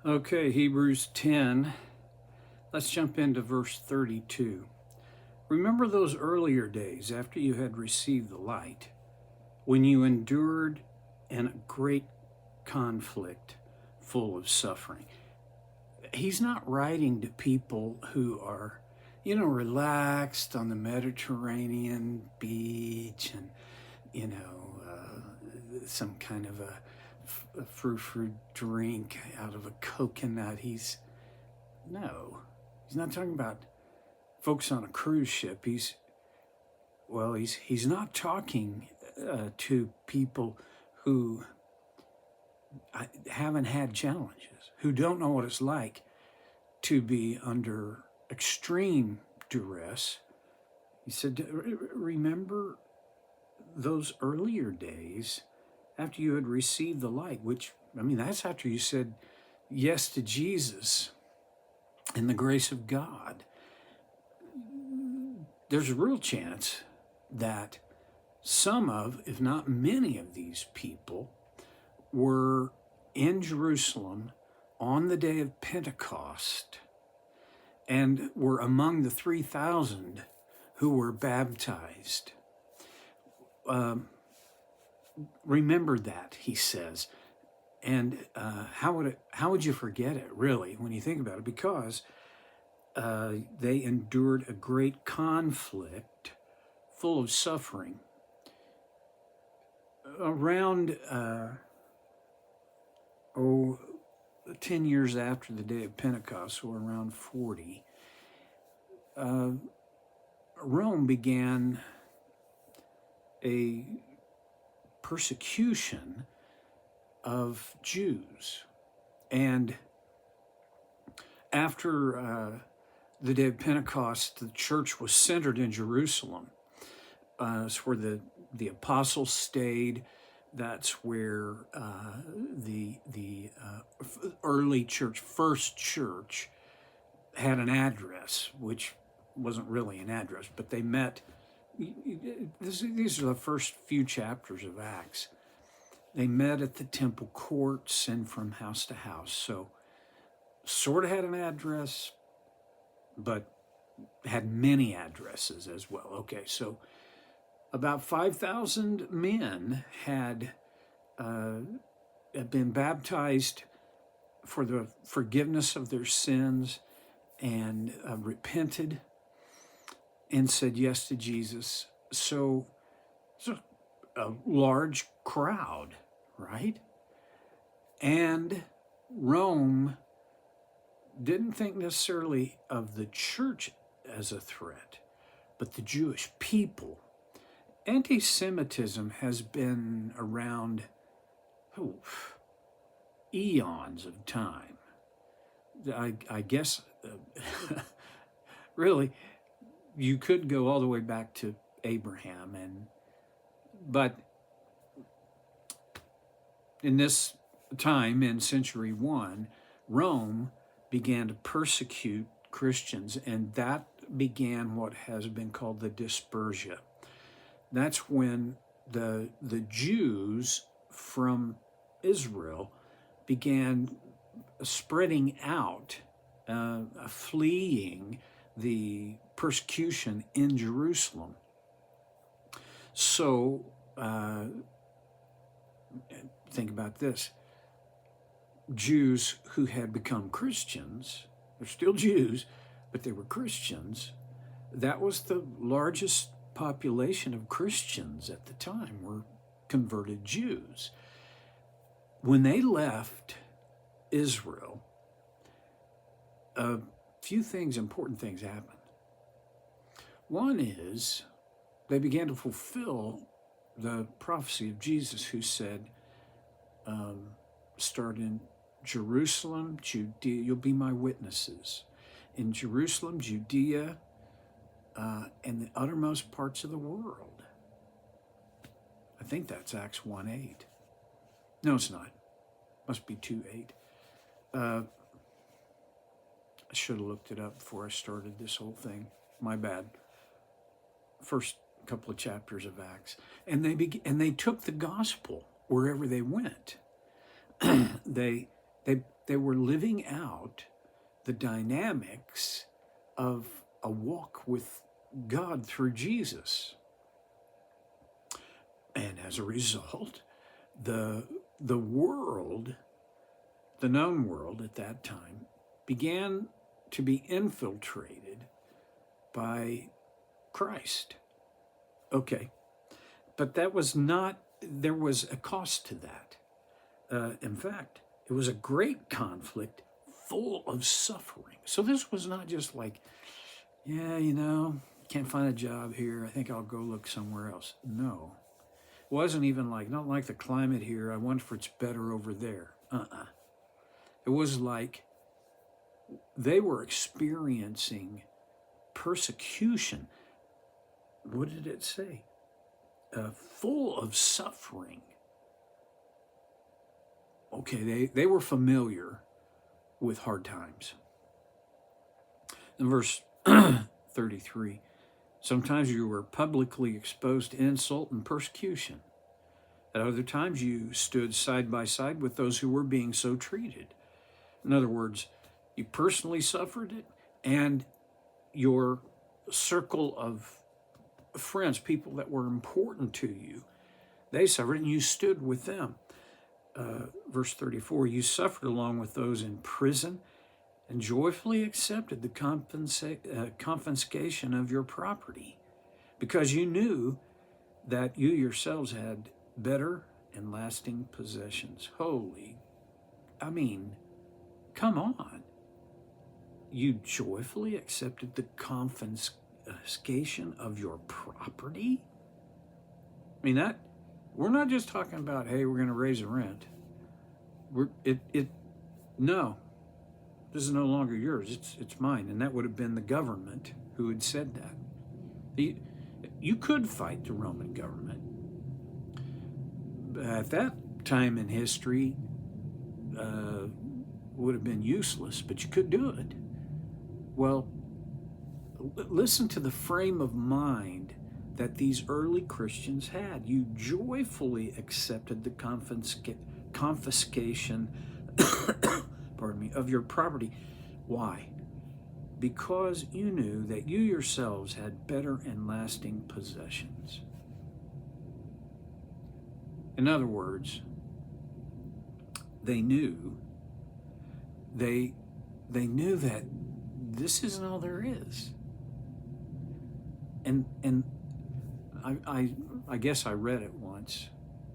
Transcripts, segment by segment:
Okay, Hebrews 10. Let's jump into verse 32. Remember those earlier days after you had received the light, when you endured in a great conflict full of suffering. He's not writing to people who are, relaxed on the Mediterranean beach and, some kind of a frou-frou drink out of a coconut. No, he's not talking about folks on a cruise ship. He's not talking to people who haven't had challenges, who don't know what it's like to be under extreme duress. He said, remember those earlier days after you had received the light, that's after you said yes to Jesus and the grace of God. There's a real chance that some of, if not many of these people were in Jerusalem on the day of Pentecost and were among the 3,000 who were baptized. Remember that, he says. And how would you forget it, really, when you think about it? Because they endured a great conflict full of suffering. Around 10 years after the day of Pentecost, so around 40, Rome began a persecution of Jews. And after the day of Pentecost, the church was centered in Jerusalem. It's where the apostles stayed. That's where the early church, first church, had an address, which wasn't really an address, but they met. These are the first few chapters of Acts. They met at the temple courts and from house to house. So sort of had an address, but had many addresses as well. Okay, so about 5,000 men had been baptized for the forgiveness of their sins and repented and said yes to Jesus. So it's a large crowd, right? And Rome didn't think necessarily of the church as a threat, but the Jewish people. Anti-Semitism has been around eons of time. I guess, really, you could go all the way back to Abraham, but in this time, in century 1, Rome began to persecute Christians, and that began what has been called the dispersia. That's when the Jews from Israel began spreading out, fleeing the persecution in Jerusalem. So think about this. Jews who had become Christians, they're still Jews, but they were Christians. That was the largest population of Christians at the time, were converted Jews. When they left Israel, a few important things happened. One is they began to fulfill the prophecy of Jesus, who said, start in Jerusalem, Judea, you'll be my witnesses. In Jerusalem, Judea, and the uttermost parts of the world. I think that's Acts 1:8. No, it's not. Must be 2:8. I should have looked it up before I started this whole thing. My bad. First couple of chapters of Acts. And they took the gospel wherever they went. They They were living out the dynamics of a walk with God through Jesus. And as a result, the world, the known world at that time, began to be infiltrated by Christ. Okay, but that was not, there was a cost to that. In fact, it was a great conflict full of suffering. So this was not just like, yeah, can't find a job here. I think I'll go look somewhere else. No. It wasn't even like, not like the climate here. I wonder if it's better over there. It was like they were experiencing persecution. What did it say? Full of suffering. Okay, they were familiar with hard times. In verse 33, sometimes you were publicly exposed to insult and persecution. At other times you stood side by side with those who were being so treated. In other words, you personally suffered it, and your circle of friends, people that were important to you, they suffered, and you stood with them. Verse 34, you suffered along with those in prison and joyfully accepted the confiscation of your property, because you knew that you yourselves had better and lasting possessions. Come on. You joyfully accepted the confiscation of your property? We're not just talking about, hey, we're going to raise the rent. No, this is no longer yours. It's mine. And that would have been the government who had said that. You could fight the Roman government. At that time in history, would have been useless, but you could do it. Well, listen to the frame of mind that these early Christians had. You joyfully accepted the confiscation of your property. Why? Because you knew that you yourselves had better and lasting possessions. In other words, they knew that this isn't all there is. And I guess I read it once.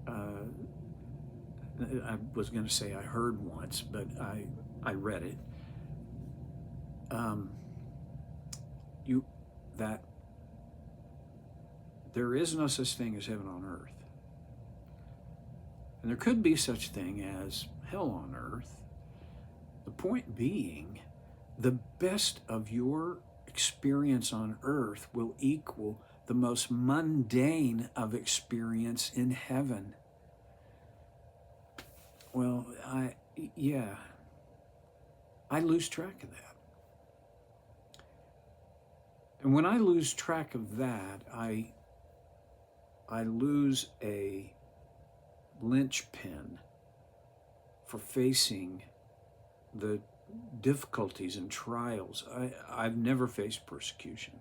I was going to say I heard once, but I read it. That there is no such thing as heaven on earth. And there could be such thing as hell on earth. The point being, the best of your experience on earth will equal the most mundane of experience in heaven. Well, I lose track of that. And when I lose track of that, I lose a linchpin for facing the difficulties and trials. I've never faced persecution,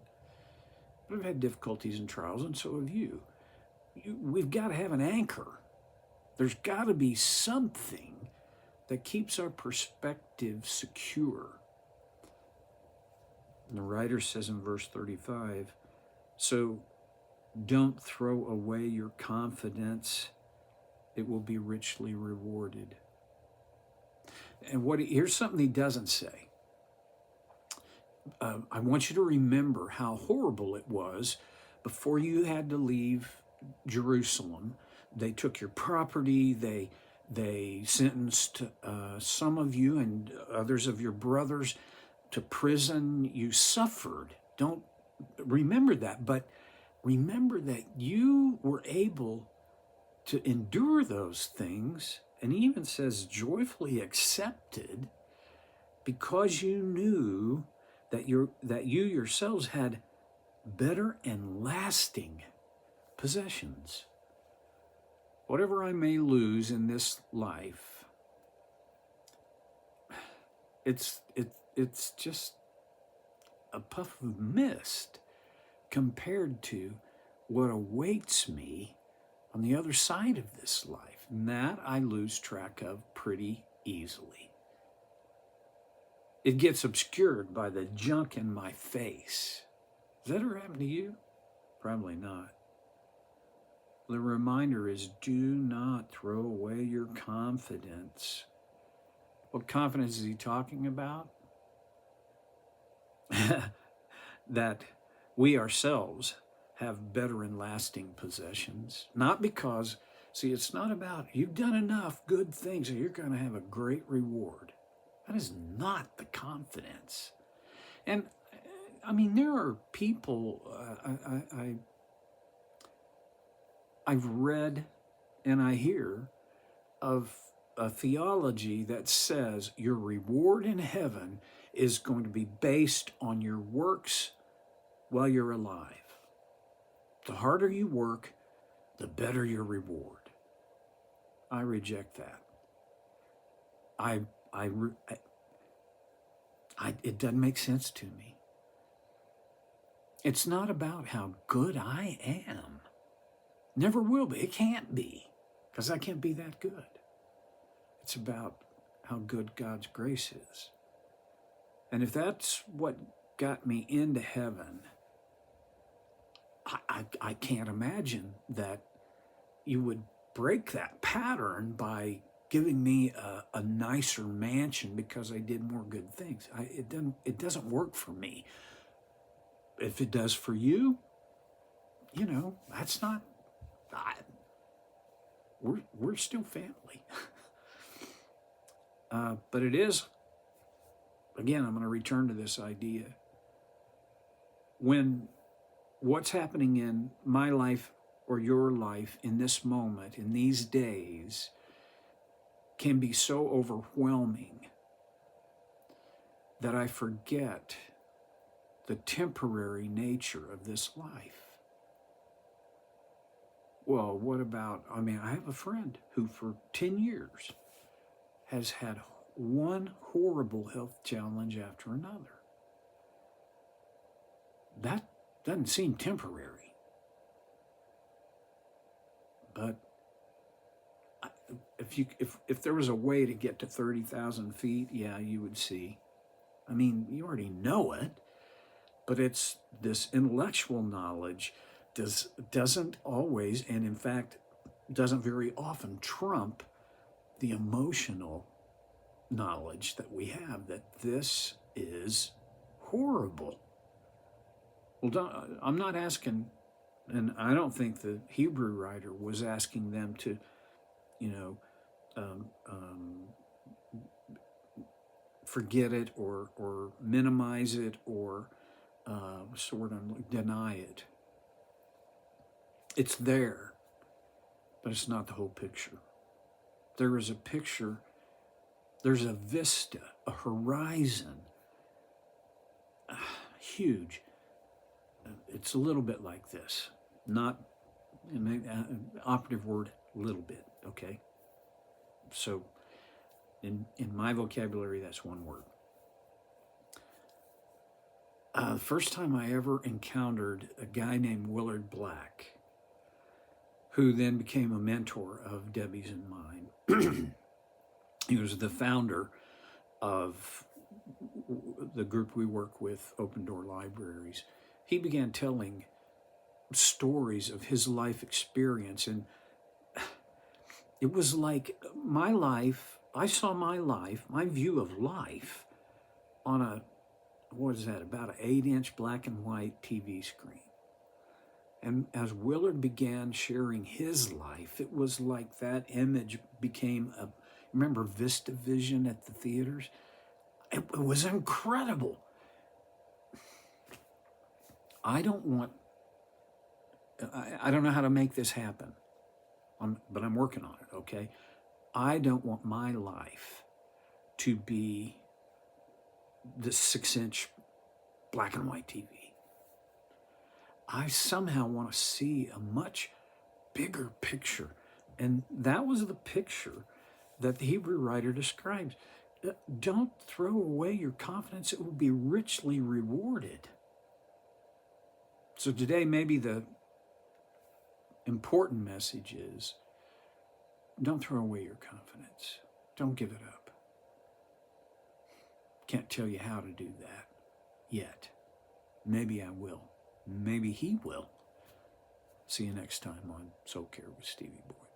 but I've had difficulties and trials, and so have you. We've got to have an anchor. There's got to be something that keeps our perspective secure. And the writer says in verse 35, so don't throw away your confidence. It will be richly rewarded. And here's something he doesn't say. I want you to remember how horrible it was before you had to leave Jerusalem. They took your property. They sentenced some of you and others of your brothers to prison. You suffered. Don't remember that, but remember that you were able to endure those things, and he even says joyfully accepted, because you knew that you yourselves had better and lasting possessions. Whatever I may lose in this life, it's just a puff of mist compared to what awaits me on the other side of this life. And that I lose track of pretty easily. It gets obscured by the junk in my face. Has that ever happened to you? Probably not. The reminder is, do not throw away your confidence. What confidence is he talking about? That we ourselves have better and lasting possessions. Not because, see, it's not about you've done enough good things or you're going to have a great reward. That is not the confidence. And I mean, there are people, I've read and I hear of a theology that says your reward in heaven is going to be based on your works while you're alive. The harder you work, the better your reward. I reject that. It doesn't make sense to me. It's not about how good I am. Never will be. It can't be, because I can't be that good. It's about how good God's grace is. And if that's what got me into heaven, I can't imagine that you would break that pattern by giving me a nicer mansion because I did more good things. It doesn't work for me. If it does for you, that's not. We're still family. But it is. Again, I'm going to return to this idea. When what's happening in my life or your life in this moment, in these days, can be so overwhelming that I forget the temporary nature of this life. Well, what about, I have a friend who for 10 years has had one horrible health challenge after another. That doesn't seem temporary. But if there was a way to get to 30,000 feet, yeah, you would see. You already know it, but it's this intellectual knowledge doesn't always, and in fact, doesn't very often trump the emotional knowledge that we have that this is horrible. Well, I'm not asking, and I don't think the Hebrew writer was asking them to, forget it or minimize it or sort of deny it. It's there, but it's not the whole picture. There is a picture, there's a vista, a horizon, huge. It's a little bit like this, not, operative word, little bit, okay? So in my vocabulary, that's one word. The first time I ever encountered a guy named Willard Black, who then became a mentor of Debbie's and mine. He was the founder of the group we work with, Open Door Libraries. He began telling stories of his life experience, and it was like my life, I saw my life, my view of life on about an 8-inch black and white TV screen. And as Willard began sharing his life, it was like that image became remember VistaVision at the theaters? It was incredible. I don't know how to make this happen, but I'm working on it, okay? I don't want my life to be the 6-inch black and white TV. I somehow want to see a much bigger picture. And that was the picture that the Hebrew writer describes. Don't throw away your confidence. It will be richly rewarded. So today, maybe the important message is don't throw away your confidence. Don't give it up. Can't tell you how to do that yet. Maybe I will. Maybe he will. See you next time on Soul Care with Stevie Boy.